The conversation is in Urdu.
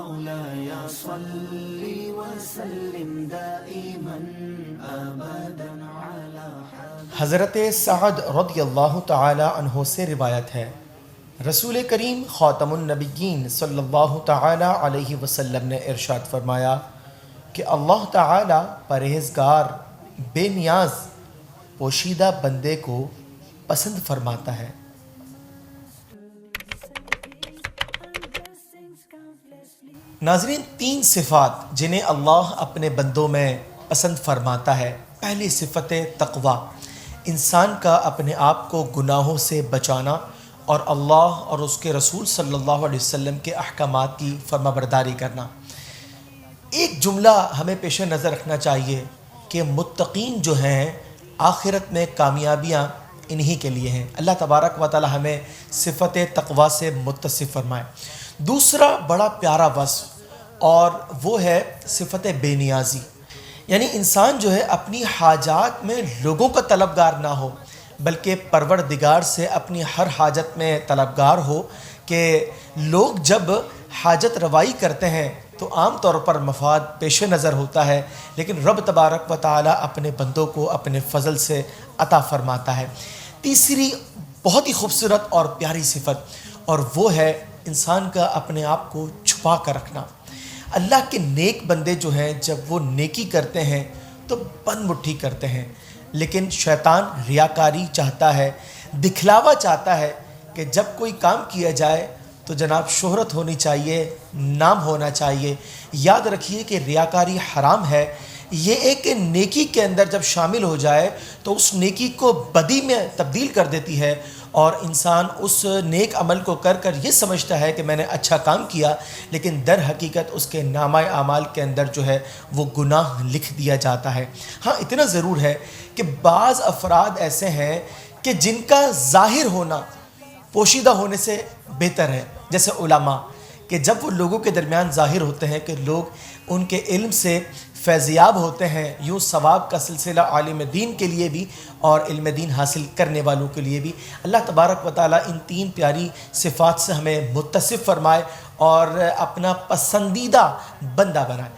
مولاي صل وسلم دائما ابدا على حبيبك۔ حضرت سعد رضی اللہ تعالی عنہ سے روایت ہے، رسول کریم خاتم النبیین صلی اللہ تعالی علیہ وسلم نے ارشاد فرمایا کہ اللہ تعالی پرہیزگار بے نیاز پوشیدہ بندے کو پسند فرماتا ہے۔ ناظرین، تین صفات جنہیں اللہ اپنے بندوں میں پسند فرماتا ہے۔ پہلی صفت تقوی، انسان کا اپنے آپ کو گناہوں سے بچانا اور اللہ اور اس کے رسول صلی اللہ علیہ وسلم کے احکامات کی فرما برداری کرنا۔ ایک جملہ ہمیں پیش نظر رکھنا چاہیے کہ متقین جو ہیں آخرت میں کامیابیاں انہی کے لیے ہیں۔ اللہ تبارک و تعالی ہمیں صفت تقوی سے متصف فرمائے۔ دوسرا بڑا پیارا وصف اور وہ ہے صفت بے نیازی، یعنی انسان جو ہے اپنی حاجات میں لوگوں کا طلبگار نہ ہو بلکہ پروردگار سے اپنی ہر حاجت میں طلبگار ہو، کہ لوگ جب حاجت روائی کرتے ہیں تو عام طور پر مفاد پیش نظر ہوتا ہے، لیکن رب تبارک و تعالی اپنے بندوں کو اپنے فضل سے عطا فرماتا ہے۔ تیسری بہت ہی خوبصورت اور پیاری صفت، اور وہ ہے انسان کا اپنے آپ کو چھپا کر رکھنا۔ اللہ کے نیک بندے جو ہیں جب وہ نیکی کرتے ہیں تو بند مٹھی کرتے ہیں، لیکن شیطان ریاکاری چاہتا ہے، دکھلاوا چاہتا ہے کہ جب کوئی کام کیا جائے تو جناب شہرت ہونی چاہیے، نام ہونا چاہیے۔ یاد رکھیے کہ ریاکاری حرام ہے، یہ ایک نیکی کے اندر جب شامل ہو جائے تو اس نیکی کو بدی میں تبدیل کر دیتی ہے، اور انسان اس نیک عمل کو کر کر یہ سمجھتا ہے کہ میں نے اچھا کام کیا، لیکن در حقیقت اس کے نامہ اعمال کے اندر جو ہے وہ گناہ لکھ دیا جاتا ہے۔ ہاں اتنا ضرور ہے کہ بعض افراد ایسے ہیں کہ جن کا ظاہر ہونا پوشیدہ ہونے سے بہتر ہے، جیسے علماء، کہ جب وہ لوگوں کے درمیان ظاہر ہوتے ہیں کہ لوگ ان کے علم سے فیضیاب ہوتے ہیں، یوں ثواب کا سلسلہ عالم دین کے لیے بھی اور علم دین حاصل کرنے والوں کے لیے بھی۔ اللہ تبارک و تعالیٰ ان تین پیاری صفات سے ہمیں متصف فرمائے اور اپنا پسندیدہ بندہ بنائے۔